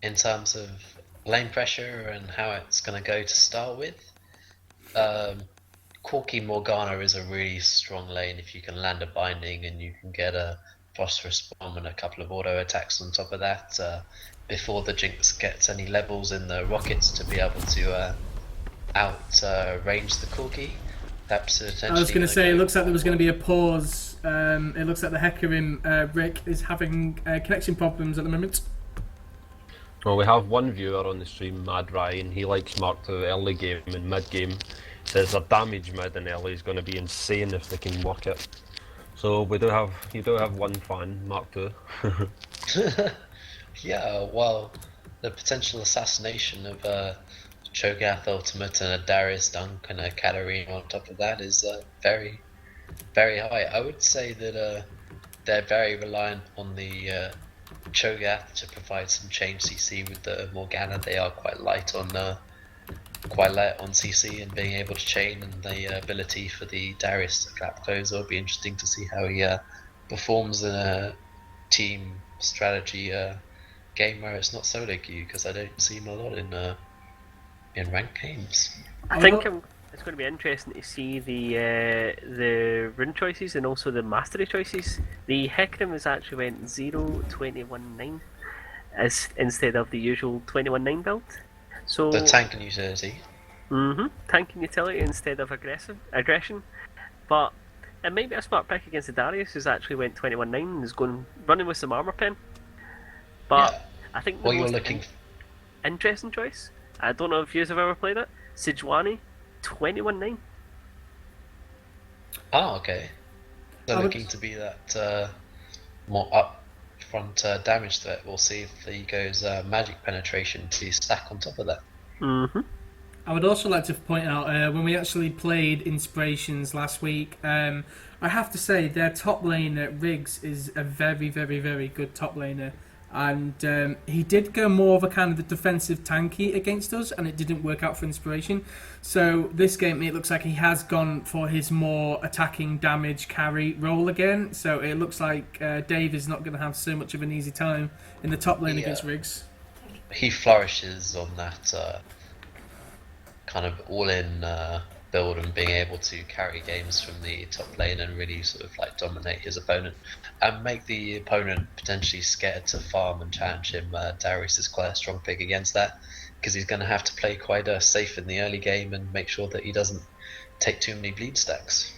in terms of lane pressure and how it's going to go to start with. Um, Corki Morgana is a really strong lane if you can land a binding and you can get a phosphorus bomb and a couple of auto attacks on top of that before the Jinx gets any levels in the rockets to be able to out range the Corki. That's I was potentially going to going to say, it go looks like there was quite going to well. be a pause. It looks like the Hecarim Rick is having connection problems at the moment. Well, we have one viewer on the stream, Mad Ryan. He likes Mark II early game and mid game. Says their damage mid and early is going to be insane if they can work it. So you do have one fan, Mark II. Yeah, well, the potential assassination of Cho'Gath Ultimate and a Darius Dunk and a Katarina on top of that is very, very high. I would say that they're very reliant on the Cho'Gath to provide some change CC with the Morgana. They are quite light on CC and being able to chain, and the ability for the Darius to clap close. It'll be interesting to see how he performs in a team strategy game where it's not solo queue, because I don't see him a lot in ranked games. I think it's going to be interesting to see the rune choices and also the mastery choices. The Hecarim has actually went 0-21-9 as instead of the usual 21-9 build. So The tank and utility. tank and utility instead of aggression. But it might be a smart pick against the Darius, who's actually went 21-9 and is going running with some armor pen. But Yeah. I think the Well, you're most looking. interesting choice, I don't know if you have ever played it, Sejuani, 21-9. Oh, okay. They're looking to be that more upfront damage threat. We'll see if he goes magic penetration to stack on top of that. I would also like to point out when we actually played Inspirations last week, I have to say their top laner, Riggs, is a very, very, very good top laner. And he did go more of a kind of the defensive tanky against us, and it didn't work out for Inspiration. So this game, it looks like he has gone for his more attacking damage carry role again. So it looks like Dave is not going to have so much of an easy time in the top lane against Riggs. He flourishes on that kind of all-in build and being able to carry games from the top lane and really sort of like dominate his opponent and make the opponent potentially scared to farm and challenge him. Darius is quite a strong pick against that, because he's going to have to play quite safe in the early game and make sure that he doesn't take too many bleed stacks.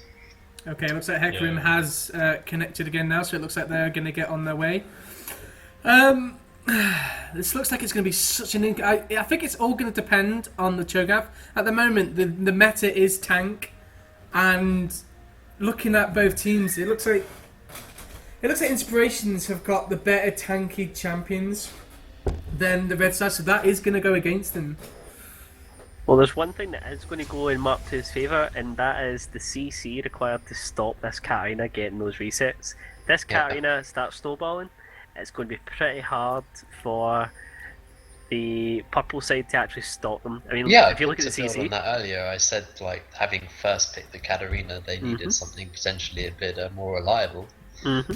Okay, looks like Hecarim has connected again now, so it looks like they're going to get on their way. This looks like it's going to be such an... I think it's all going to depend on the Cho'Gath. At the moment, the meta is tank, and looking at both teams, it looks like Inspirations have got the better tanky champions than the Red side, so that is going to go against them. Well, there's one thing that is going to go in Mark II's favour, and that is the CC required to stop this Katarina getting those resets. This Katarina starts snowballing, it's going to be pretty hard for the purple side to actually stop them. I mean, if you look at the CC... on that earlier, I said like having first picked the Katarina, they needed something potentially a bit more reliable.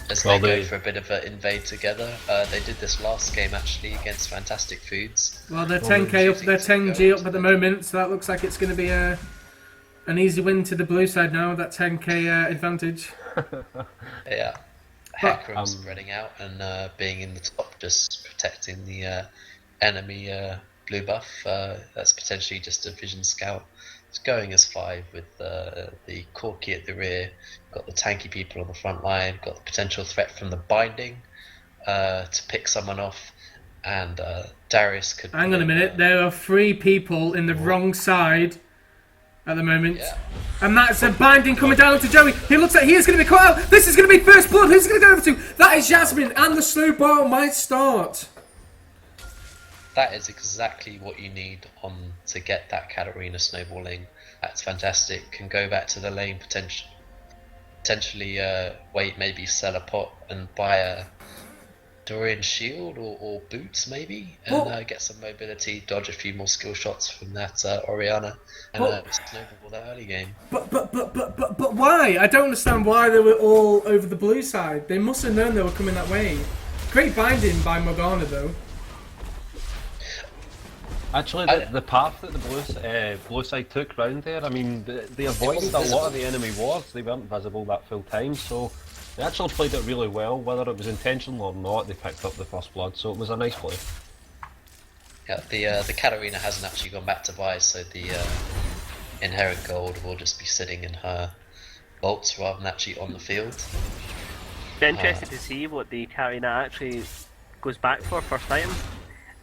As they go for a bit of an invade together. They did this last game actually against Fantastic Foods. Well, they're 10k up, they're 10g up at the moment, so that looks like it's going to be an easy win to the blue side now with that 10k advantage. Yeah. Hecarim spreading out and being in the top, just protecting the enemy blue buff. That's potentially just a vision scout. It's going as 5 with the Corki at the rear. Got the tanky people on the front line. Got the potential threat from the binding to pick someone off. And Darius could... Hang on a minute, there are 3 people in the wrong side at the moment. Yeah. And that's a binding coming down to Joey. He looks like he is going to be caught out. This is going to be first blood. Who's going to go over to? That is Jasmine, and the slow ball might start. That is exactly what you need to get that Katarina snowballing. That's fantastic. Can go back to the lane, potentially wait, maybe sell a pot and buy a Dorian shield or boots maybe, and get some mobility, dodge a few more skill shots from that Oriana, and snowball that early game. But why? I don't understand why they were all over the blue side. They must have known they were coming that way. Great binding by Morgana though. Actually, the path that the blue side took round there, I mean, they avoided a lot of the enemy wards. They weren't visible that full time, so they actually played it really well. Whether it was intentional or not, they picked up the first blood, so it was a nice play. Yeah, the Katarina hasn't actually gone back to buy, so the inherent gold will just be sitting in her bolts rather than actually on the field. Be interested to see what the Karina actually goes back for first item.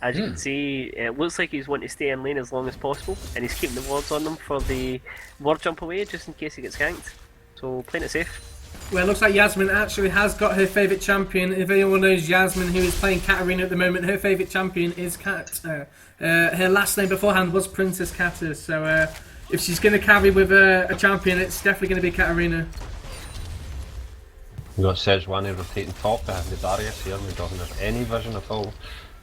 As you can see, it looks like he's wanting to stay in lane as long as possible, and he's keeping the wards on them for the ward jump away just in case he gets ganked. So playing it safe. Well, it looks like Yasmin actually has got her favourite champion. If anyone knows Yasmin, who is playing Katarina at the moment, her favourite champion is Kat. Her last name beforehand was Princess Kata, so if she's going to carry with a champion, it's definitely going to be Katarina. We've got Sejuani rotating top behind the Darius here, and he doesn't have any vision at all.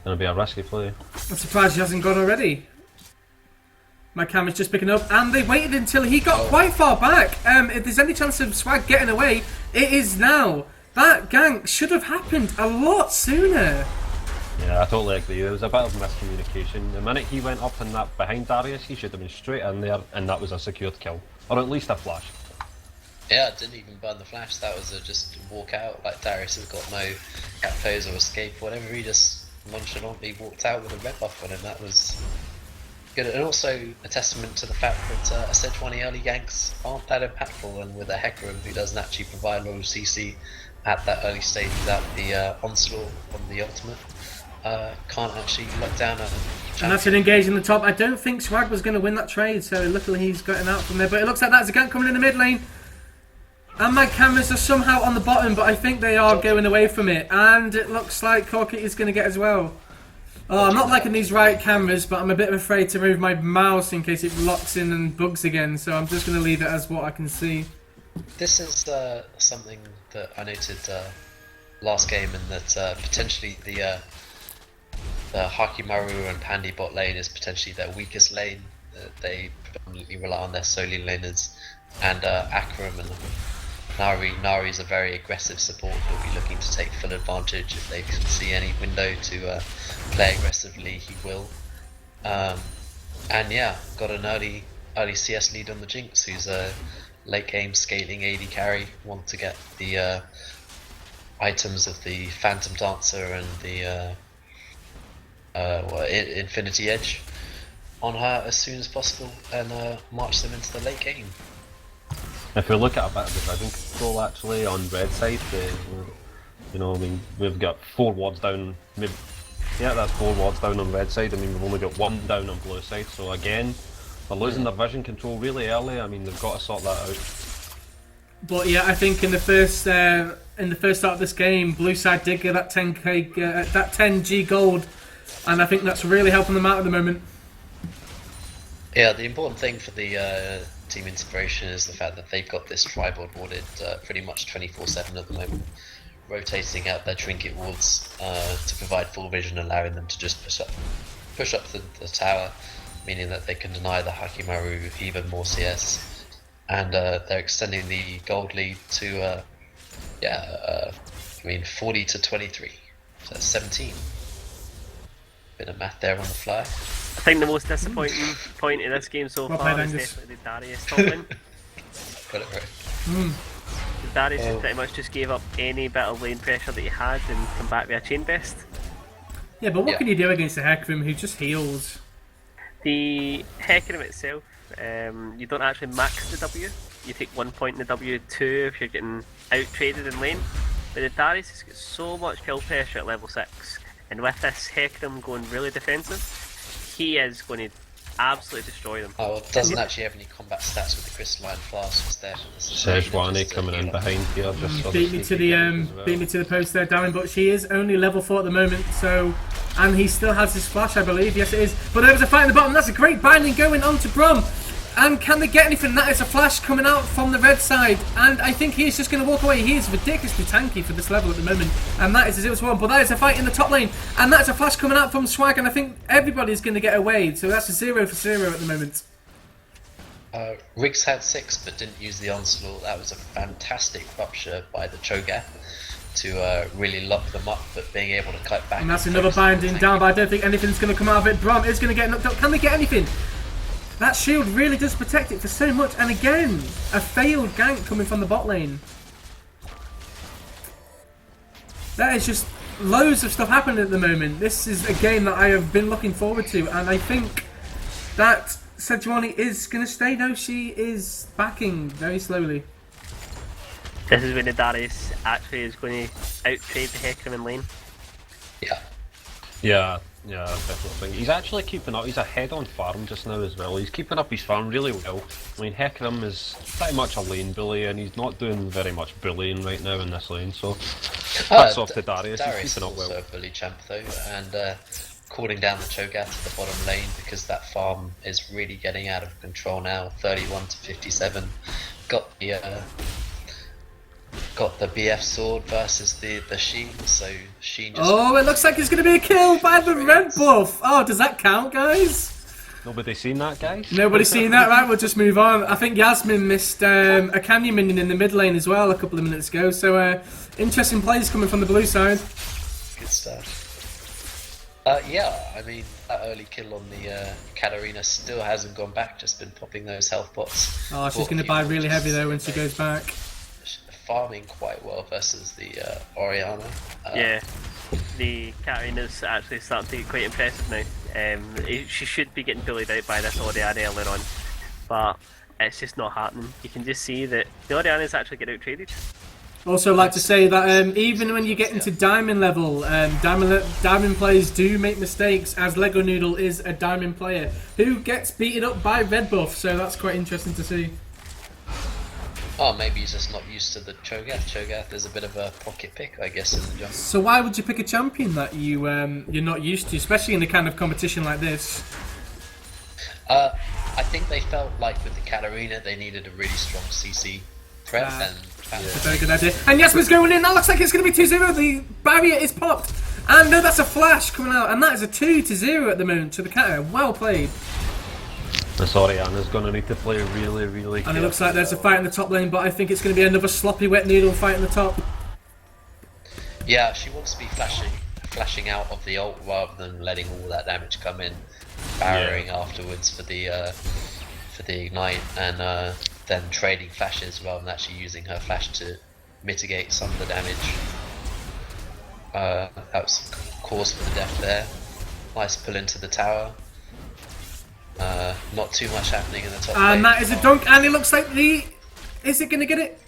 Gonna be a risky play. I'm surprised he hasn't gone already. My camera's just picking up, and they waited until he got quite far back. If there's any chance of Swag getting away, it is now. That gank should have happened a lot sooner. Yeah, I totally agree. There was a bit of miscommunication. The minute he went up in that behind Darius, he should have been straight in there, and that was a secured kill. Or at least a flash. Yeah, didn't even burn the flash, that was just walk out, like Darius has got no cat pose or escape or whatever, he just nonchalantly walked out with a red buff on him. That was good, and also a testament to the fact that Sejuani early ganks aren't that impactful, and with a Hecarim who doesn't actually provide low CC at that early stage without the onslaught on the ultimate, can't actually lock down a champion. And that's an engage in the top. I don't think Swag was going to win that trade, so luckily he's gotten out from there, but it looks like that's a gank coming in the mid lane. And my cameras are somehow on the bottom, but I think they are going away from it. And it looks like Corky is going to get as well. Oh, I'm not liking these right cameras, but I'm a bit afraid to move my mouse in case it locks in and bugs again. So I'm just going to leave it as what I can see. This is something that I noted last game, and that potentially the Hakimaru and Pandy bot lane is potentially their weakest lane. They predominantly rely on their solo laners, and Akram and Nari's a very aggressive support who'll be looking to take full advantage. If they can see any window to play aggressively, he will. And yeah, got an early CS lead on the Jinx, who's a late game scaling AD carry. Want to get the items of the Phantom Dancer and the Infinity Edge on her as soon as possible, and march them into the late game. If we look at a bit of the vision control actually on red side, you know, I mean, we've got 4 wards down, maybe, yeah, that's 4 wards down on red side. I mean, we've only got 1 down on blue side, so again, they're losing their vision control really early. I mean, they've got to sort that out. But yeah, I think in the first start of this game, blue side did get that 10k, that 10g gold, and I think that's really helping them out at the moment. Yeah, the important thing for the Team Inspiration is the fact that they've got this tribord warded pretty much 24/7 at the moment, rotating out their trinket wards to provide full vision, allowing them to just push up the tower, meaning that they can deny the Hakimaru even more CS, and they're extending the gold lead to I mean 40 to 23, so that's 17. Bit of math there on the fly. I think the most disappointing point in this game so far is definitely the Darius top lane. Got it right. The Darius pretty much just gave up any bit of lane pressure that he had and come back with a chain best. Yeah, but what can you do against the Hecarim who just heals? The Hecarim itself, you don't actually max the W. You take 1 point in the W2 if you're getting out-traded in lane. But the Darius has got so much kill pressure at level 6, and with this Hecarim going really defensive, he is going to absolutely destroy them. Oh, it doesn't actually have any combat stats with the crystalline flask. Was there? Sejuani coming in behind here, just beat me to the post there, Darren. But she is only level 4 at the moment, so, and he still has his flash, I believe. Yes, it is. But there was a fight in the bottom. That's a great binding going on to Brum. And can they get anything? That is a flash coming out from the red side, and I think he's just going to walk away. He is ridiculously tanky for this level at the moment, and that is a 0-1. But that is a fight in the top lane, and that's a flash coming out from Swag, and I think everybody's going to get away. So that's a 0-0 at the moment. Riggs had 6 but didn't use the onslaught. That was a fantastic rupture by the Cho'Gath. to really lock them up, but being able to cut back. And that's another binding down, but I don't think anything's going to come out of it. Brom is going to get knocked up. Can they get anything? That shield really does protect it for so much. And again, a failed gank coming from the bot lane. That is just loads of stuff happening at the moment. This is a game that I have been looking forward to, and I think that Sejuani is going to stay. No, she is backing very slowly. This is when the Darius actually is going to out-trade the Hecarim in lane. Yeah, I definitely think he's actually keeping up. He's ahead on farm just now as well. He's keeping up his farm really well. I mean, Hecarim is pretty much a lane bully, and he's not doing very much bullying right now in this lane. So hats off to Darius. He's keeping up well. Darius is also a bully champ though, and calling down the Cho'Gath to the bottom lane because that farm is really getting out of control now. 31 to 57. Got the BF sword versus the Sheen, so Sheen just... Oh, it looks like it's going to be a kill by the red buff. Oh, does that count, guys? Nobody seen that, guys? Nobody's seen that, right? We'll just move on. I think Yasmin missed a Canyon minion in the mid lane as well a couple of minutes ago, so interesting plays coming from the blue side. Good stuff. Yeah, I mean, that early kill on the Katarina still hasn't gone back, just been popping those health pots. Oh, she's going to buy really heavy though when she goes back. Farming quite well versus the Orianna. Yeah, the Katarina's actually starting to get quite impressive now. She should be getting bullied out by this Orianna earlier on, but it's just not happening. You can just see that the Orianna's actually getting out-traded. Also, like to say that even when you get into diamond level, diamond players do make mistakes, as Lego Noodle is a diamond player who gets beaten up by red buff, so that's quite interesting to see. Oh, maybe he's just not used to the Cho'Gath. Cho'Gath is a bit of a pocket pick, I guess, in the jungle. So why would you pick a champion that you're not used to, especially in a kind of competition like this? I think they felt like with the Katarina they needed a really strong CC threat, and That's a very good idea. And Yasmin's going in. That looks like it's going to be 2-0. The barrier is popped, and no, that's a flash coming out, and that is a 2-0 at the moment to the Katarina. Well played. This Orianna's going to need to play really, really And it looks like there's a fight in the top lane, but I think it's going to be another sloppy wet noodle fight in the top. Yeah, she wants to be flashing out of the ult rather than letting all that damage come in, barrowing afterwards for the ignite, and then trading flashes rather than actually using her flash to mitigate some of the damage. That was cause for the death there. Nice pull into the tower. Not too much happening in the top lane. And that is a dunk, and it looks like is it going to get it?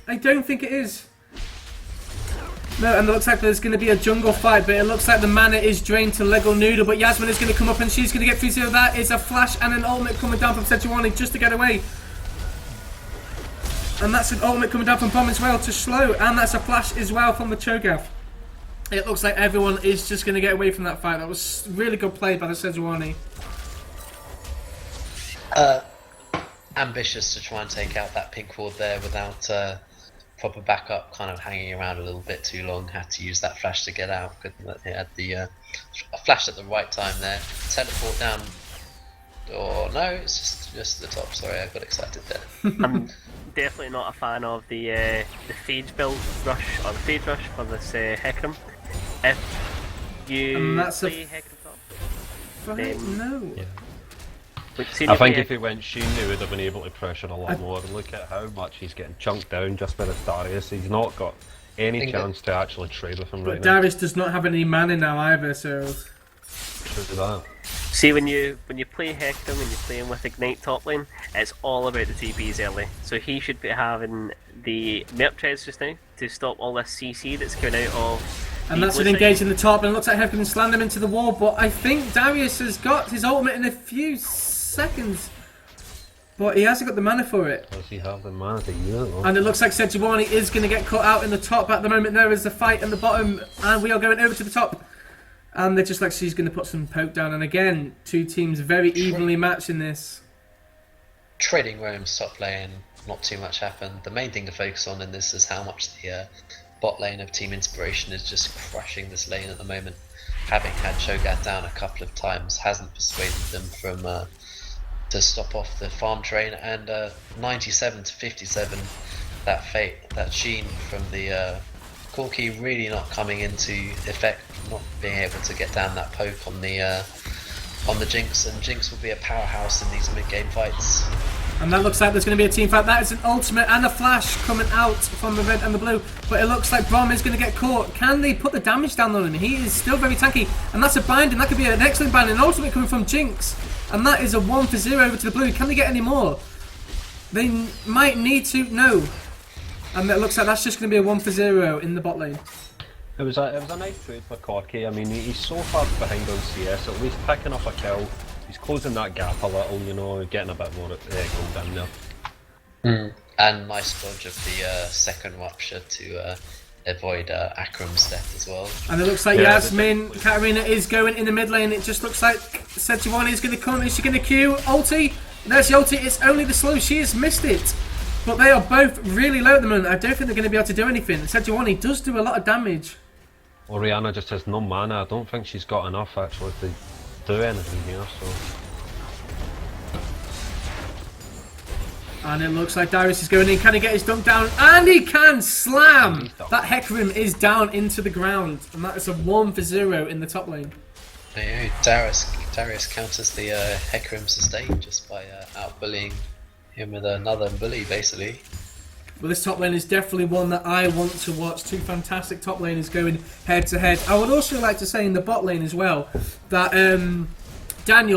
I don't think it is. No, and it looks like there's going to be a jungle fight, but it looks like the mana is drained to Lego Noodle, but Yasmin is going to come up and she's going to get 3-0. That is a flash and an ultimate coming down from Sejuani just to get away. And that's an ultimate coming down from Bomb as well to slow, and that's a flash as well from the Cho'Gath. It looks like everyone is just going to get away from that fight. That was really good play by the Sejuani. Ambitious to try and take out that pink ward there without proper backup, kind of hanging around a little bit too long. Had to use that flash to get out. Good that they had the flash at the right time there. Teleport down. Oh no, it's just the top. Sorry, I got excited there. I'm definitely not a fan of the phage build rush, or the phage rush for this Hecarim. If you play Hecarim top, then No. Yeah. I think if he went Sheen, he would have been able to pressure a lot more. Look at how much he's getting chunked down just by this Darius. He's not got any chance to actually trade with him right now. Darius does not have any mana now either, so... True that. See, when you play Hecarim and you're playing with Ignite top lane, it's all about the TPs early. So he should be having the Merp Treads just now to stop all this CC that's coming out of... And that's an engage in the top, and it looks like Hecarim can slam him into the wall, but I think Darius has got his ultimate in a few seconds. But he hasn't got the mana for it. Does he have the mana to use it? And it looks like Sejuani is going to get cut out in the top at the moment. There is a fight in the bottom, and we are going over to the top. And they're just like, she's going to put some poke down. And again, two teams very evenly matched in this. Trading roams top lane, not too much happened. The main thing to focus on in this is how much the bot lane of Team Inspiration is just crushing this lane at the moment. Having had Cho'Gath down a couple of times hasn't persuaded them from to stop off the farm train, and 97 to 57, that Sheen from the Corky really not coming into effect, not being able to get down that poke on the Jinx, and Jinx will be a powerhouse in these mid-game fights. And that looks like there's going to be a team fight. That is an ultimate and a flash coming out from the red and the blue. But it looks like Brom is going to get caught. Can they put the damage down on him? He is still very tanky. And that's a bind, and that could be an excellent bind. An ultimate coming from Jinx. And that is a 1-for-0 over to the blue. Can they get any more? They might need to. No. And it looks like that's just going to be a 1-for-0 in the bot lane. It was a nice trade for Corky. I mean, he's so far behind on CS, at least picking up a kill. He's closing that gap a little, you know, getting a bit more gold down there. And nice dodge of the second rupture to avoid Akram's death as well. And it looks like Yasmin, Katarina is going in the mid lane. It just looks like Sejuani is going to come. Is she going to Q? Ulti? There's the ulti. It's only the slow. She has missed it. But they are both really low at the moment. I don't think they're going to be able to do anything. Sejuani does do a lot of damage. Orianna just has no mana. I don't think she's got enough actually to do anything here, so. And it looks like Darius is going in. Can he get his dunk down? And he can slam! That Hecarim is down into the ground. And that is a 1-for-0 in the top lane. Yeah, Darius counters the Hecarim sustain just by out-bullying him with another bully, basically. Well, this top lane is definitely one that I want to watch. Two fantastic top laners going head to head. I would also like to say in the bot lane as well that Dan,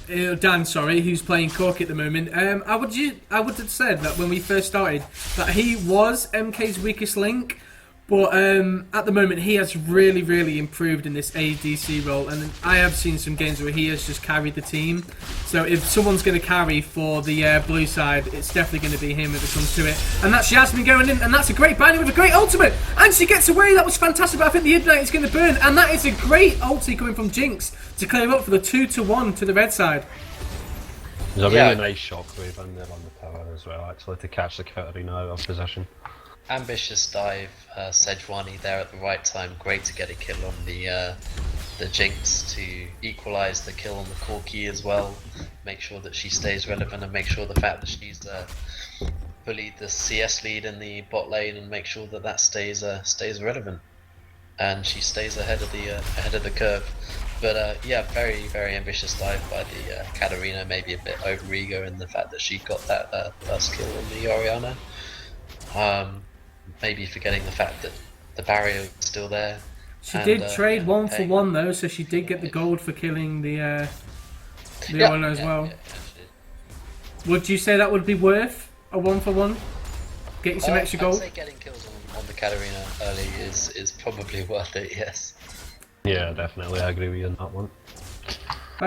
who's playing Cork at the moment, I would have said that when we first started that he was MK's weakest link. But at the moment, he has really, really improved in this ADC role. And I have seen some games where he has just carried the team. So if someone's going to carry for the blue side, it's definitely going to be him if it comes to it. And that's Yasmin going in. And that's a great binding with a great ultimate. And she gets away. That was fantastic. But I think the Ignite is going to burn. And that is a great ulti coming from Jinx to clear up for the 2-1 to the red side. There's a really nice shockwave in there on the tower as well, actually, to catch the Katarina out of position. Ambitious dive, Sejuani there at the right time. Great to get a kill on the Jinx to equalise the kill on the Corky as well. Make sure that she stays relevant and make sure the fact that she's bullied the CS lead in the bot lane and make sure that that stays relevant and she stays ahead of the curve. But yeah, very very ambitious dive by the Katarina. Maybe a bit over ego in the fact that she got that first kill on the Orianna. Maybe forgetting the fact that the barrier was still there. She did trade 1-for-1 though, so she did get the gold for killing the Orianna as well. Would you say that would be worth a 1-for-1? Get you some extra gold? I'd say getting kills on the Katarina early is probably worth it, yes. Yeah, definitely, I agree with you on that one.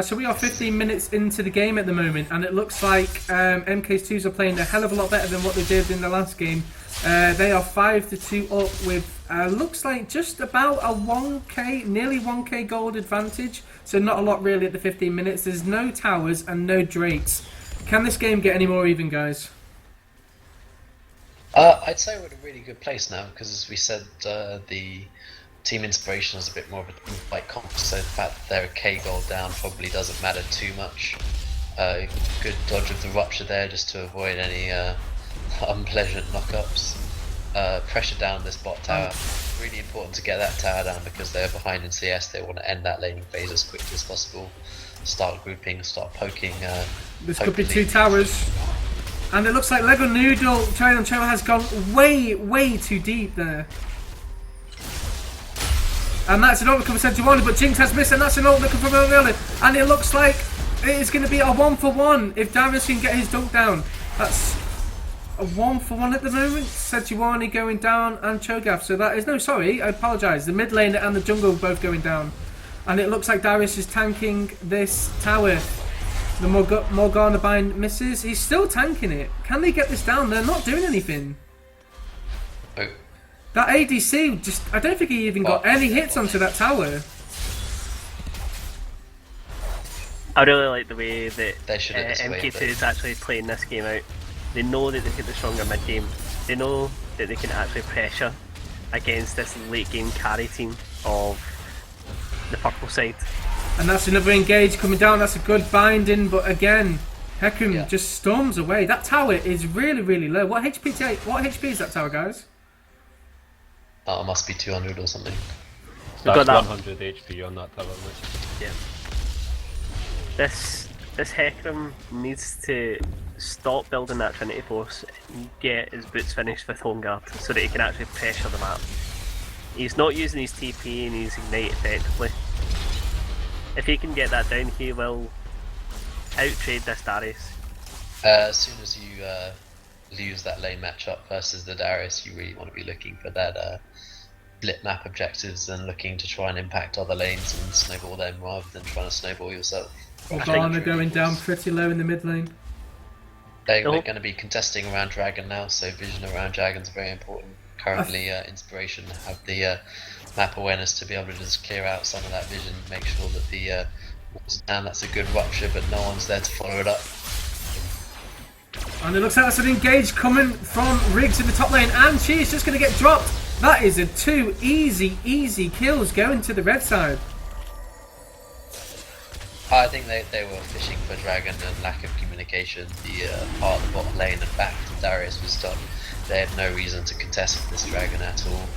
So we are 15 minutes into the game at the moment, and it looks like MK2s are playing a hell of a lot better than what they did in the last game. They are 5-2 up with looks like just about a 1k, nearly 1k gold advantage. So not a lot really at the 15 minutes. There's no towers and no drakes. Can this game get any more even, guys? I'd say we're in a really good place now because, as we said, the Team Inspiration is a bit more of a team fight comp, so the fact that they're a K gold down probably doesn't matter too much. Good dodge of the rupture there just to avoid any unpleasant knockups. Pressure down this bot tower. Really important to get that tower down because they're behind in CS. They want to end that laning phase as quickly as possible. Start grouping, start poking. This could be 2 towers. And it looks like Lego Noodle China has gone way too deep there. And that's an ult from Sejuani, but Jinx has missed, and that's an ult looking from Orianna. And it looks like it is going to be a 1-for-1 if Darius can get his dunk down. That's a 1-for-1 at the moment. Sejuani going down and Cho'Gath. So that is, no, sorry, I apologise. The mid lane and the jungle both going down. And it looks like Darius is tanking this tower. The Morgana bind misses. He's still tanking it. Can they get this down? They're not doing anything. Oh. That ADC, just I don't think he even got any hits onto that tower. I really like the way that MK2 is actually playing this game out. They know that they've got the stronger mid game. They know that they can actually pressure against this late game carry team of the purple side. And that's another engage coming down. That's a good binding, but again, Hecarim just storms away. That tower is really low. What HP is that tower, guys? Oh, it must be 200 or something. We've That's got that. 100 HP on that tower. Mate. Yeah. This Hecarim needs to stop building that Trinity Force and get his boots finished with Home Guard so that he can actually pressure the map. He's not using his TP and his Ignite effectively. If he can get that down, he will out-trade this Darius. As soon as you lose that lane matchup versus the Darius, you really want to be looking for that split map objectives and looking to try and impact other lanes and snowball them rather than trying to snowball yourself. Organa going down pretty low in the mid lane. They're going to be contesting around Dragon now, so vision around Dragon's very important. Currently, Inspiration have the map awareness to be able to just clear out some of that vision, make sure that the wall's down. That's a good rupture, but no one's there to follow it up. And it looks like that's an engage coming from Riggs in the top lane, and she's just going to get dropped. That is a 2 easy kills going to the red side. I think they were fishing for Dragon and lack of communication. The part of the bottom lane and back to Darius was done. They had no reason to contest with this Dragon at all.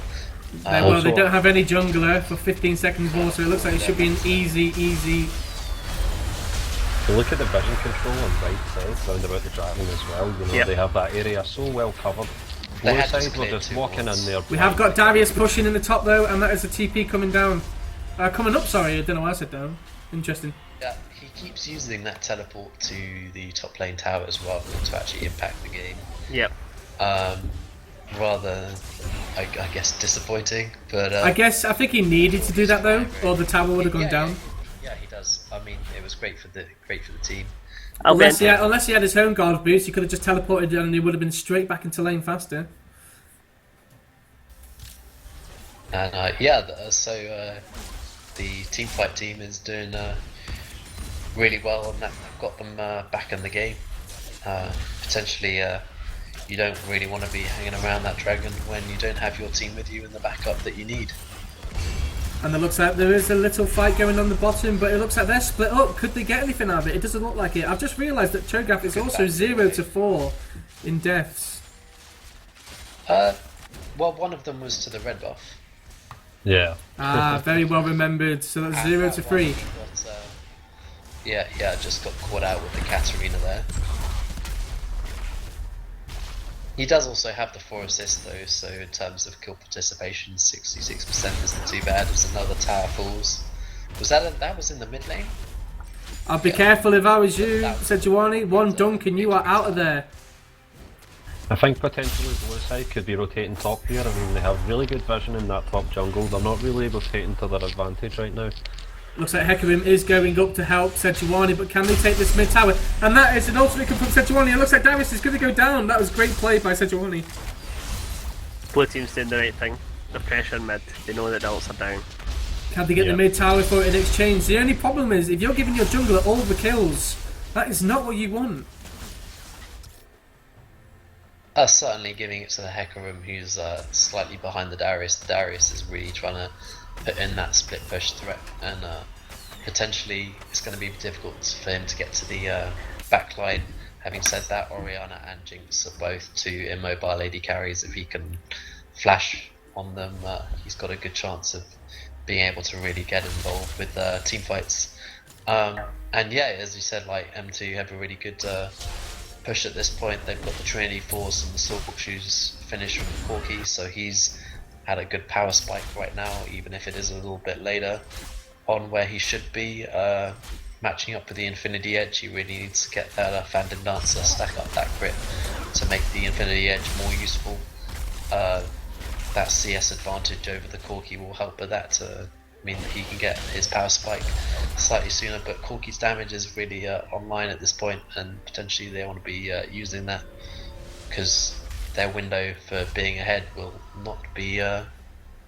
Well, they don't have any jungler for 15 seconds more, so it looks like it should be an easy. So look at the vision control on right side, round about the Dragon as well. You know, they have that area so well covered. Both sides were just walking in there. We have got Darius pushing in the top though, and that is a TP coming down. Coming up, sorry, I don't know why I said down. Interesting. Yeah, he keeps using that teleport to the top lane tower as well to actually impact the game. Yep. Rather, I guess, disappointing. But I think he needed to do that though, or the tower would have gone down. Yeah, he does. I mean, it was great for the team. Unless he had his home guard boost, he could have just teleported and he would have been straight back into lane faster. And the team fight team is doing really well, and that got them back in the game. Potentially, you don't really want to be hanging around that Dragon when you don't have your team with you and the backup that you need. And it looks like there is a little fight going on the bottom, but it looks like they're split up. Could they get anything out of it? It doesn't look like it. I've just realised that Cho'Gath is also 0-4 in deaths. Well, one of them was to the red buff. Yeah. Very well remembered. So that's 0-3. Just got caught out with the Katarina there. He does also have the 4 assists though, so in terms of kill participation, 66% isn't too bad as another tower falls. That was in the mid lane? I'd be careful if I was you, Sejuani. One dunk and you are out of there. I think potentially blue side could be rotating top here. I mean, they have really good vision in that top jungle. They're not really rotating to their advantage right now. Looks like Hecarim is going up to help Sejuani, but can they take this mid tower? And that is an ultimate from Sejuani. It looks like Darius is going to go down. That was great play by Sejuani. Blue team's doing the right thing. The pressure in mid. They know that the ults are down. Can they get the mid tower for it in exchange? The only problem is, if you're giving your jungler all the kills, that is not what you want. Certainly giving it to the Hecarim, who's slightly behind the Darius. The Darius is really trying to put in that split push threat, and potentially it's going to be difficult for him to get to the back line. Having said that, Orianna and Jinx are both 2 immobile AD carries. If he can flash on them, he's got a good chance of being able to really get involved with team fights. And yeah, as you said, like M2 have a really good push at this point. They've got the Trinity Force and the Silk Shoes finish from Corki, so he's had a good power spike right now, even if it is a little bit later on where he should be. Matching up with the Infinity Edge, he really needs to get that Fandom Dancer, stack up that crit to make the Infinity Edge more useful. That CS advantage over the Corki will help with that to mean that he can get his power spike slightly sooner, but Corki's damage is really online at this point, and potentially they want to be using that because their window for being ahead will not be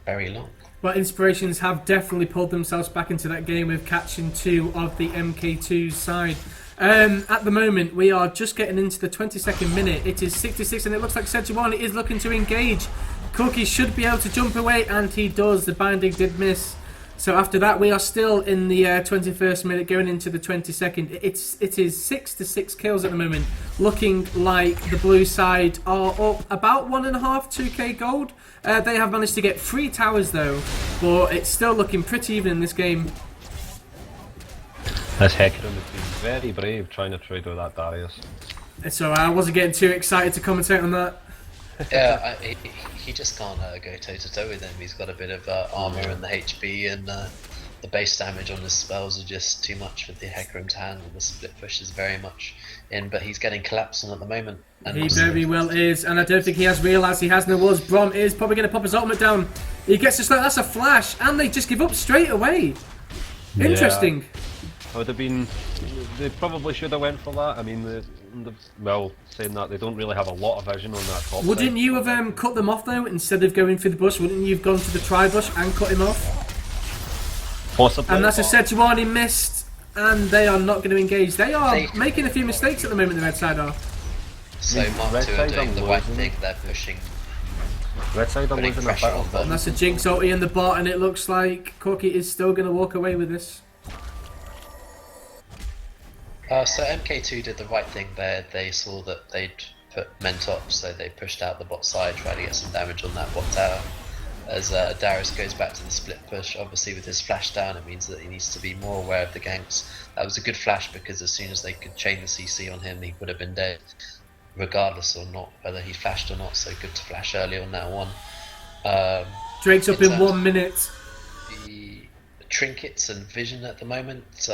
very long. Well, Inspirations have definitely pulled themselves back into that game with catching 2 of the MK2's side. At the moment, we are just getting into the 22nd minute. It is 66, and it looks like Sejuani is looking to engage. Corki should be able to jump away, and he does. The binding did miss. So after that, we are still in the 21st minute, going into the 22nd. It is 6-6 kills at the moment, looking like the blue side are up about 1.5, 2k gold. They have managed to get 3 towers though, but it's still looking pretty even in this game. This Hecarim has been very brave trying to trade with that Darius. So I wasn't getting too excited to commentate on that. Yeah, he just can't go toe to toe with him. He's got a bit of armor and the HP, and the base damage on his spells are just too much for the Hecarim's hand. And the split push is very much in, but he's getting collapsed on at the moment. And He very well is, and I don't think he has realised he has no walls. Brom is probably going to pop his ultimate down. He gets to slow. That's a flash, and they just give up straight away. Interesting. I would have been. They probably should have went for that. I mean, well, saying that, they don't really have a lot of vision on that top Wouldn't side. you have cut them off though, instead of going for the bush? Wouldn't you have gone to the tri-bush and cut him off? Possibly. And that's a but Sejuani missed, and they are not going to engage. They are making a few mistakes at the moment, the red side are. So Mark Red 2 are side doing are the right losing. thing. They're pushing. Red side are Putting losing a pressure battle. on them. And that's a Jinx ulti in the bot, and it looks like Corky is still going to walk away with this. So MK2 did the right thing there. They saw that they'd put men top, so they pushed out the bot side, tried to get some damage on that bot tower. As Darius goes back to the split push, obviously with his flash down, it means that he needs to be more aware of the ganks. That was a good flash because as soon as they could chain the CC on him, he would have been dead, regardless or not, whether he flashed or not. So good to flash early on that one. Drake's up in 1 minute. The trinkets and vision at the moment,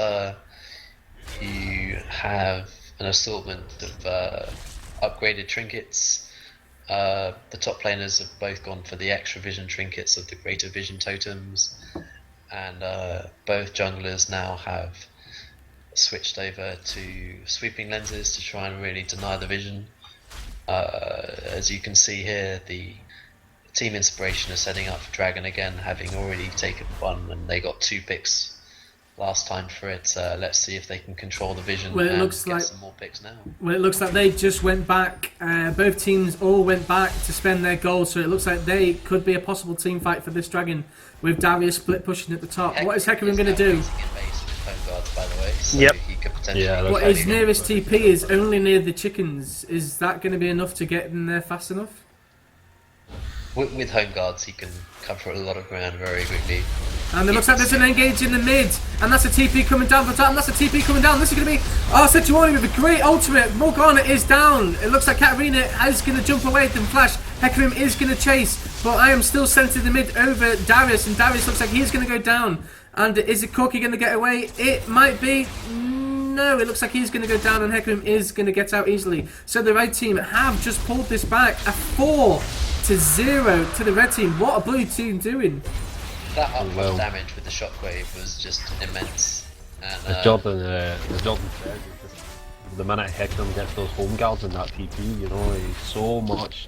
you have an assortment of upgraded trinkets. The top laners have both gone for the extra vision trinkets of the greater vision totems, and both junglers now have switched over to sweeping lenses to try and really deny the vision. As you can see here, the Team Inspiration are setting up for Dragon again, having already taken one, and they got 2 picks last time for it. Let's see if they can control the vision Well, it and looks get like- some more picks now. Well, it looks like they just went back. Both teams all went back to spend their gold, so it looks like they could be a possible team fight for this Dragon, with Darius split pushing at the top. What is Hecarim going to do? He's in base with home guards, by the way, so Yep. he could potentially. Yeah, that's What right. his nearest TP is only near the chickens. Is that going to be enough to get in there fast enough? With home guards, he can cover a lot of ground very quickly. And it looks like there's an engage in the mid, and that's a TP coming down from the top, and that's a TP coming down. This is going to be Sejuani with a great ultimate. Morgana is down. It looks like Katarina is going to jump away from Flash. Hecarim is going to chase, but I am still sent to the mid over Darius, and Darius looks like he's going to go down. And is it Corky going to get away? It might be. No, it looks like he's going to go down, and Hecarim is going to get out easily. So the red team have just pulled this back, a 4-0 to the red team. What are blue team doing? That upfront well. damage with the shockwave was just immense. And, As Jordan said, it's just the minute Hecarim gets those home guards in that TP, you know, he's so much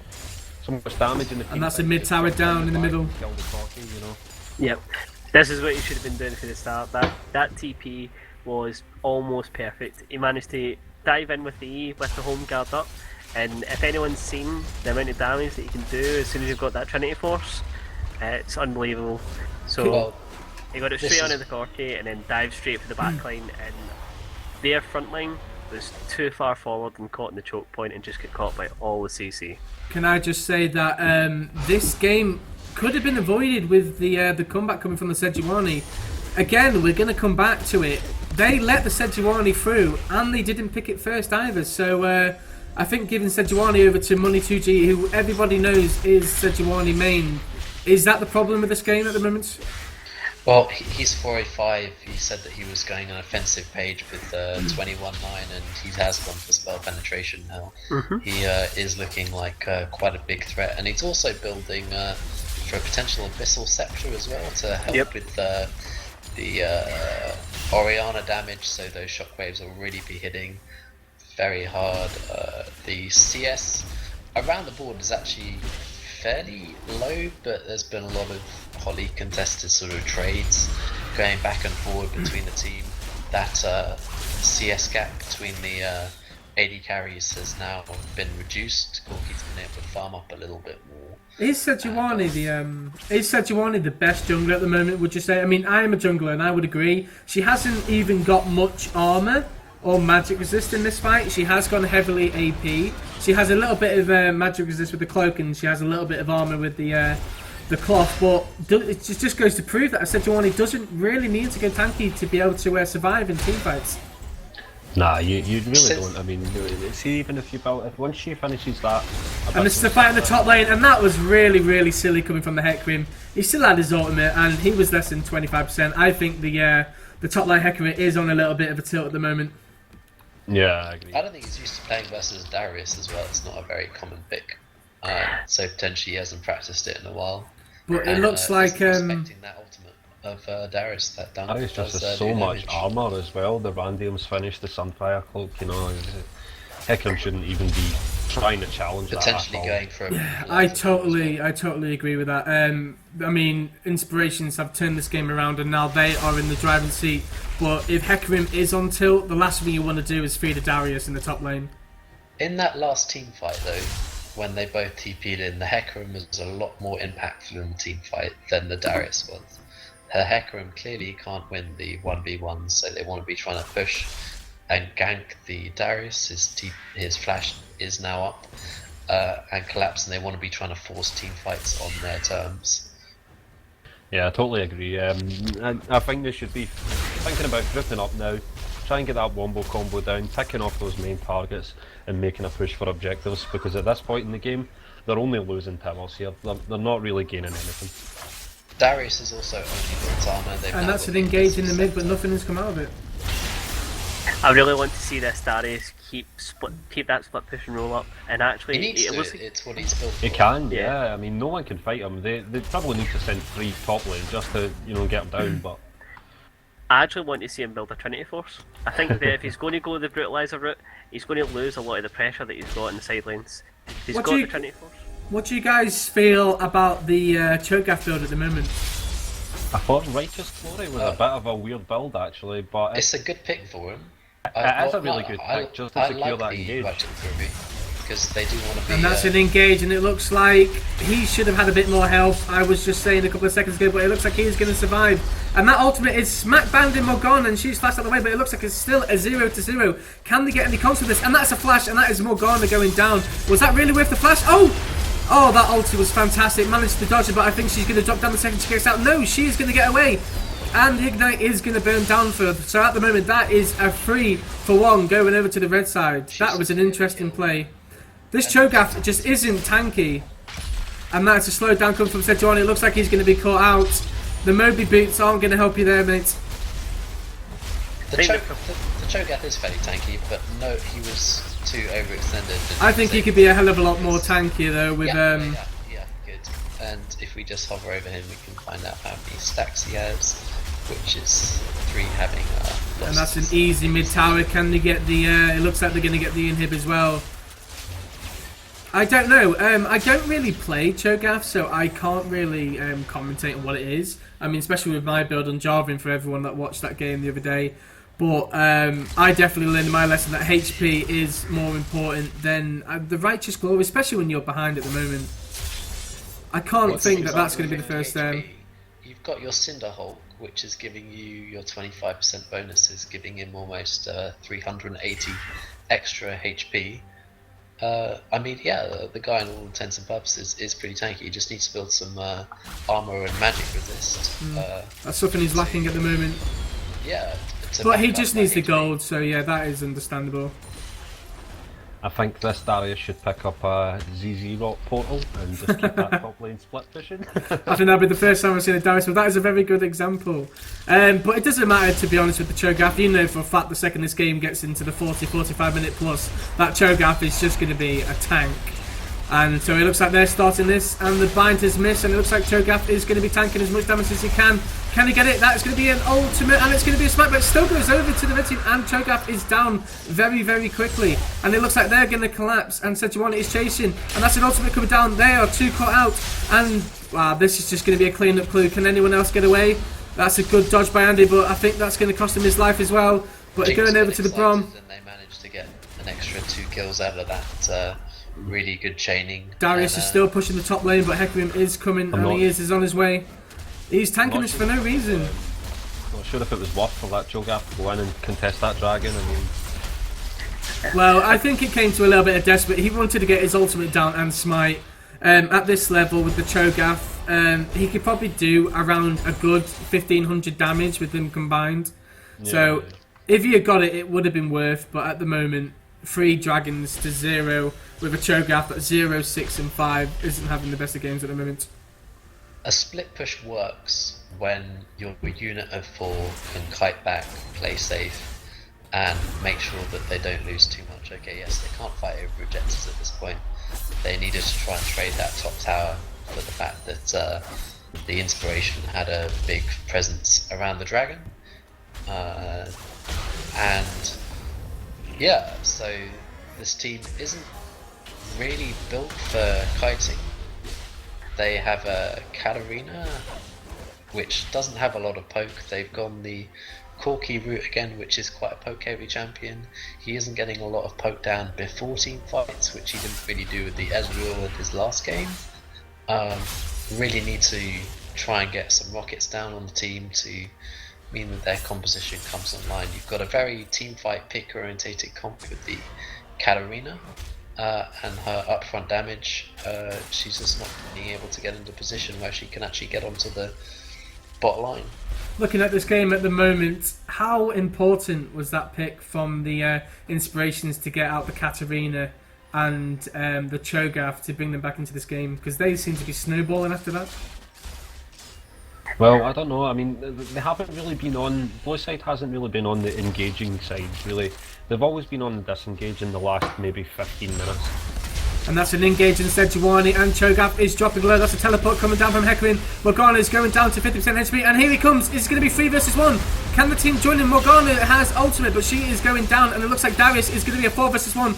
damage in the team. And that's a mid tower down in the middle. Kill the Corky, you know. Yep. This is what you should have been doing from the start. That TP was almost perfect. He managed to dive in with the E with the home guard up, and if anyone's seen the amount of damage that you can do as soon as you've got that Trinity Force, it's unbelievable. So Well, he got it this straight is- onto the Corky and then dived straight for the back line, and their front line was too far forward and caught in the choke point and just got caught by all the CC. Can I just say that this game could have been avoided with the comeback coming from the Sejuani. Again, we're going to come back to it. They let the Sejuani through, and they didn't pick it first either. So I think giving Sejuani over to Money2G, who everybody knows is Sejuani main, is that the problem with this game at the moment? Well, he's 485. He said that he was going an offensive page with 21-9, and he has gone for spell penetration now. He is looking like quite a big threat, and he's also building for a potential Abyssal Scepter as well to help with the Oriana damage, so those shockwaves will really be hitting very hard. The CS around the board is actually fairly low, but there's been a lot of hotly contested sort of trades going back and forward between the team. That CS gap between the AD carries has now been reduced. Corki's been able to farm up a little bit more. Is Sejuani the best jungler at the moment, would you say? I mean, I am a jungler and I would agree. She hasn't even got much armor or magic resist in this fight. She has gone heavily AP. She has a little bit of magic resist with the cloak, and she has a little bit of armor with the cloth, but it just goes to prove that Sejuani doesn't really need to go tanky to be able to survive in teamfights. Nah, you really don't. I mean, see, even if once she finishes that, and this is the fight in the top lane, and that was really, really silly coming from the Hecarim. He still had his ultimate, and he was less than 25%. I think the top lane Hecarim is on a little bit of a tilt at the moment. Yeah, I agree. I don't think he's used to playing versus Darius as well. It's not a very common pick, so potentially he hasn't practiced it in a while. But it looks like respecting that ultimate of Darius, that dunk Darius just has so much armor as well. The Randium's finished, the Sunfire cloak. You know, Hecarim shouldn't even be trying to challenge potentially that. Going for a yeah, I totally agree with that. I mean, Inspirations have turned this game around, and now they are in the driving seat. But if Hecarim is on tilt, the last thing you want to do is feed a Darius in the top lane. In that last team fight, though, when they both TP'd in, the Hecarim was a lot more impactful in the team fight than the Darius was. Her Hecarim clearly can't win the 1v1, so they want to be trying to push and gank the Darius. His flash is now up and collapse, and they want to be trying to force team fights on their terms. Yeah, I totally agree. I think they should be thinking about grouping up now, try and get that wombo combo down, picking off those main targets and making a push for objectives, because at this point in the game, they're only losing towers here. They're not really gaining anything. Darius is also only built armor. And that's an engage in the mid, but nothing has come out of it. I really want to see this Darius keep that split push and roll up, and actually he needs to. It's what he's built for. He can, yeah. I mean, no one can fight him. They probably need to send 3 top lane just to get him down. But I actually want to see him build a Trinity Force. I think that if he's going to go the Brutalizer route, he's going to lose a lot of the pressure that he's got in the side lanes. If he's got the Trinity Force. What do you guys feel about the Cho'Gath build at the moment? I thought Righteous Glory was a bit of a weird build actually, but it's a good pick for him. It is a really good pick just to secure that engage. Because they do want to be. And that's an engage, and it looks like he should have had a bit more health. I was just saying a couple of seconds ago, but it looks like he's going to survive. And that ultimate is smack banged in Morgana, and she's flashed out the way, but it looks like it's still a 0-0. Can they get any comps with this? And that's a flash, and that is Morgana going down. Was that really worth the flash? Oh, that ulti was fantastic. Managed to dodge it, but I think she's going to drop down the second she gets out. No, she is going to get away. And the Ignite is going to burn down for her. So at the moment, that is a 3-for-1 going over to the red side. That was an interesting play. This Cho'Gath just isn't tanky. And that's a slow down come from Sejuani. It looks like he's going to be caught out. The Moby boots aren't going to help you there, mate. The Cho'Gath is fairly tanky, but no, he was too overextended. I think he could be a hell of a lot more tankier though with yeah, good. And if we just hover over him, we can find out how many stacks he has, which is 3 having lost. And that's an easy mid tower. Can they get the it looks like they're going to get the inhib as well. I don't know. I don't really play Cho'Gath, so I can't really commentate on what it is. I mean, especially with my build on Jarvan for everyone that watched that game the other day. But I definitely learned my lesson that HP is more important than the Righteous Glory, especially when you're behind at the moment. I can't think that that's going to be the first. You've got your Cinder Hulk, which is giving you your 25% bonuses, giving him almost 380 extra HP. I mean, yeah, the guy in all intents and purposes is pretty tanky. He just needs to build some armor and magic resist. That's something he's lacking at the moment. Yeah. But he just needs the gold, so yeah, that is understandable. I think this Darius should pick up a ZZ Rock portal and just keep that top lane split pushing. I think that'll be the first time I've seen a Darius, but that is a very good example. But it doesn't matter, to be honest, with the Cho'Gath. You know for a fact the second this game gets into the 40-45 minute plus, that Cho'Gath is just going to be a tank. And so it looks like they're starting this, and the bind has missed, and it looks like Cho'Gath is going to be tanking as much damage as he can. Can he get it? That's going to be an ultimate, and it's going to be a smack, but it still goes over to the red team, and Cho'Gath is down very, very quickly. And it looks like they're going to collapse, and Sejuani is chasing, and that's an ultimate coming down. They are 2 caught out, and wow, this is just going to be a clean-up clue. Can anyone else get away? That's a good dodge by Andy, but I think that's going to cost him his life as well. But going over to the Brom. And they managed to get an extra 2 kills out of that really good chaining. Darius is still pushing the top lane, but Hecarim is coming, and he is on his way. He's tanking this for no reason. Not sure if it was worth for that Cho'Gath to go in and contest that dragon. I mean, well, I think it came to a little bit of desperate. He wanted to get his ultimate down and smite. At this level with the Cho'Gath, he could probably do around a good 1500 damage with them combined. yeah. So if he had got it, it would have been worth. But at the moment, 3 dragons to 0 with a Cho'Gath at 0, 6 and 5 isn't having the best of games at the moment. A split push works when your unit of 4 can kite back, play safe, and make sure that they don't lose too much. Okay, yes, they can't fight over objectives at this point. They needed to try and trade that top tower for the fact that the Inspiration had a big presence around the dragon. And yeah, so this team isn't really built for kiting. They have a Katarina, which doesn't have a lot of poke. They've gone the Corki route again, which is quite a poke heavy champion. He isn't getting a lot of poke down before team fights, which he didn't really do with the Ezreal in his last game. Really need to try and get some rockets down on the team to mean that their composition comes online. You've got a very team fight pick orientated comp with the Katarina. And her upfront damage, she's just not being able to get into a position where she can actually get onto the bot line. Looking at this game at the moment, how important was that pick from the Inspirations to get out the Katarina and the Cho'Gath to bring them back into this game? Because they seem to be snowballing after that. well, I don't know. I mean, they haven't really been on. Blue side hasn't really been on the engaging side, really. They've always been on the disengage in the last maybe 15 minutes. And that's an engage instead. Juwani and Cho'Gath is dropping low. That's a teleport coming down from Hecarim. Morgana is going down to 50% HP, and here he comes. It's going to be 3 versus 1. Can the team join him? Morgana has ultimate, but she is going down, and it looks like Darius is going to be a 4 versus 1.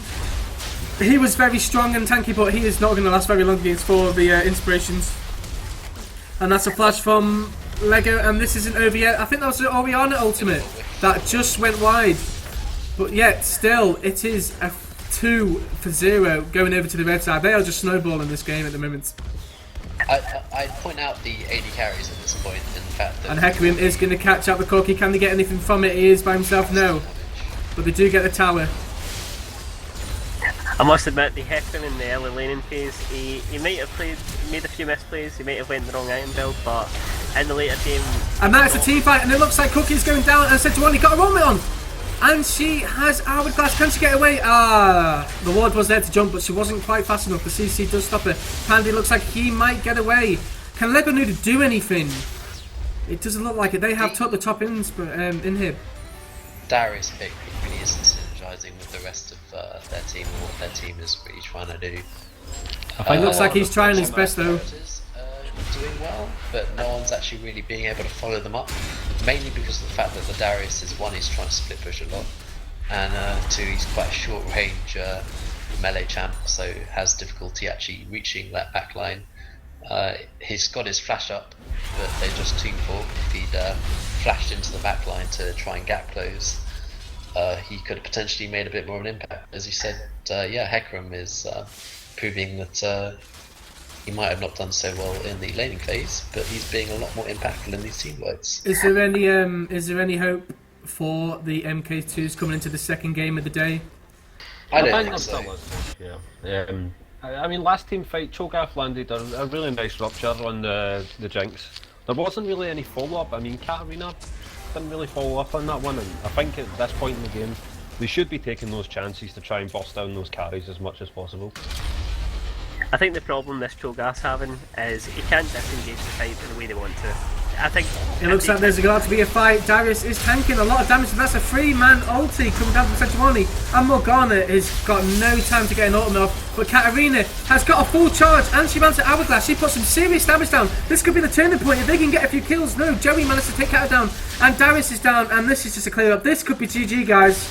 He was very strong and tanky, but he is not going to last very long against 4 of the Inspirations. And that's a flash from Lego, and this isn't over yet. I think that was the Oriana ultimate that just went wide. But yet, still, it is a 2 for 0 going over to the red side. They are just snowballing this game at the moment. I'd point out the AD carries at this point, in fact. And Hecarim is going to catch up the Corki. Can they get anything from it? He is by himself, no. But they do get the tower. I must admit, the Hecarim in the early laning phase, he might have made a few misplays, he might have went the wrong item build, but in the later game... And that's a team fight, and it looks like Cookie's going down, and Sejuani got a roaming on! And she has Hourglass. Can she get away? The ward was there to jump, but she wasn't quite fast enough. The CC does stop her. Pandy looks like he might get away. Can Lego Nuda do anything? It doesn't look like it. They have took the top in here. Darius pick really isn't synergizing with the rest of their team and what their team is really trying to do. It looks like he's trying his best though. Doing well, but no one's actually really being able to follow them up. Mainly because of the fact that the Darius is 1, he's trying to split push a lot, and 2, he's quite a short range melee champ, so has difficulty actually reaching that back line. He's got his flash up, but they just team fought. If he'd flashed into the back line to try and gap close, he could have potentially made a bit more of an impact. As you said, Hecarim is proving that he might have not done so well in the laning phase, but he's being a lot more impactful in these team fights. Is there any hope for the MK2s coming into the second game of the day? I don't think so. Yeah. I mean, last team fight, Cho'Gath landed a really nice rupture on the Jinx. There wasn't really any follow-up. I mean, Katarina didn't really follow up on that one, and I think at this point in the game, they should be taking those chances to try and bust down those carries as much as possible. I think the problem this Cho'Gath's having is he can't disengage the fight in the way they want to. I think it looks like there's about to be a fight. Darius is tanking a lot of damage, and that's a 3-man ulti coming down from Sejuani. And Morgana has got no time to get an ultimate off, but Katarina has got a full charge, and she runs to Hourglass. She puts some serious damage down. This could be the turning point if they can get a few kills. No, Joey managed to take Katar down, and Darius is down, and this is just a clear up. This could be GG, guys.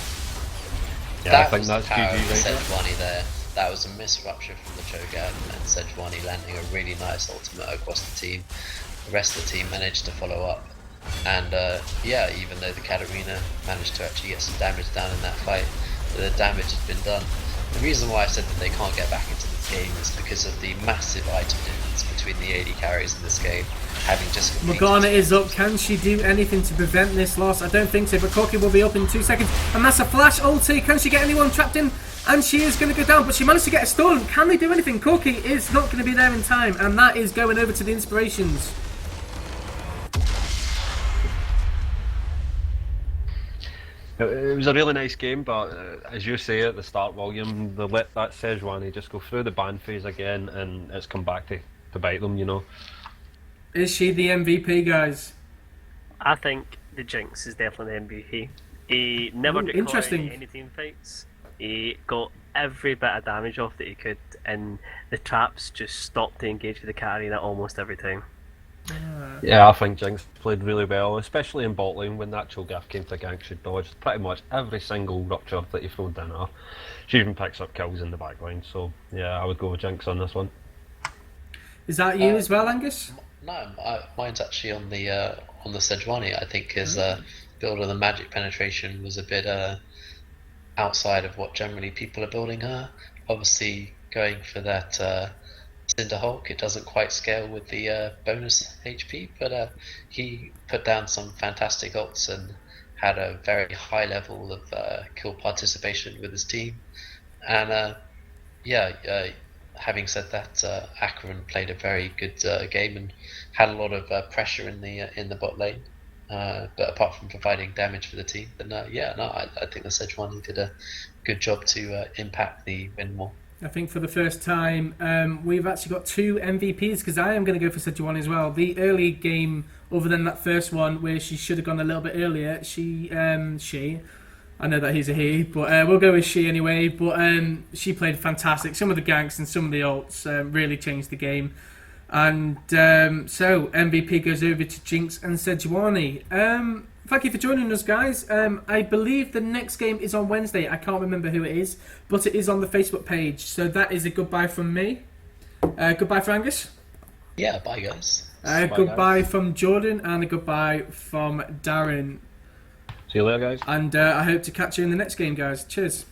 Yeah, I think that's GG right Sejuani there. That was a misrupture from the Cho'Gath, and Sejuani landing a really nice ultimate across the team. The rest of the team managed to follow up, and even though the Katarina managed to actually get some damage down in that fight, the damage had been done. The reason why I said that they can't get back into this game is because of the massive item difference between the AD carries in this game, having just completed. Morgana is up. Can she do anything to prevent this loss? I don't think so, but Corky will be up in 2 seconds. And that's a flash ulti. Can she get anyone trapped in? And she is going to go down, but she managed to get a stun. Can they do anything? Corky is not going to be there in time, and that is going over to the Inspirations. It was a really nice game, but as you say at the start, William, they let that Sejuani just go through the ban phase again, and it's come back to bite them, you know. Is she the MVP, guys? I think the Jinx is definitely the MVP. He never got caught in any team fights. He got every bit of damage off that he could, and the traps just stopped to engage with the Katarina almost every time. Yeah, I think Jinx played really well, especially in bot lane when that Cho'Gath came to gank. She dodged pretty much every single rupture that he threw down her. She even picks up kills in the back line, so yeah, I would go with Jinx on this one. Is that you as well, Angus? No, mine's actually on the Sejuani. I think his build of the magic penetration was a bit outside of what generally people are building her. Obviously, going for that Cinder Hulk, it doesn't quite scale with the bonus HP, but he put down some fantastic ults and had a very high level of kill participation with his team. And having said that, Acheron played a very good game and had a lot of pressure in the bot lane. But apart from providing damage for the team, then I think the Sejuani did a good job to impact the win more. I think for the first time, we've actually got 2 MVPs, because I am going to go for Sejuani as well. The early game, other than that first one where she should have gone a little bit earlier, she, I know that he's a he, but we'll go with she anyway. But she played fantastic. Some of the ganks and some of the ults really changed the game. And so MVP goes over to Jinx and Sejuani. Thank you for joining us, guys. I believe the next game is on Wednesday. I can't remember who it is, but it is on the Facebook page. So that is a goodbye from me. Goodbye for Angus. Yeah, bye guys. Goodbye from Jordan, and a goodbye from Darren. See you later, guys. And I hope to catch you in the next game, guys. Cheers.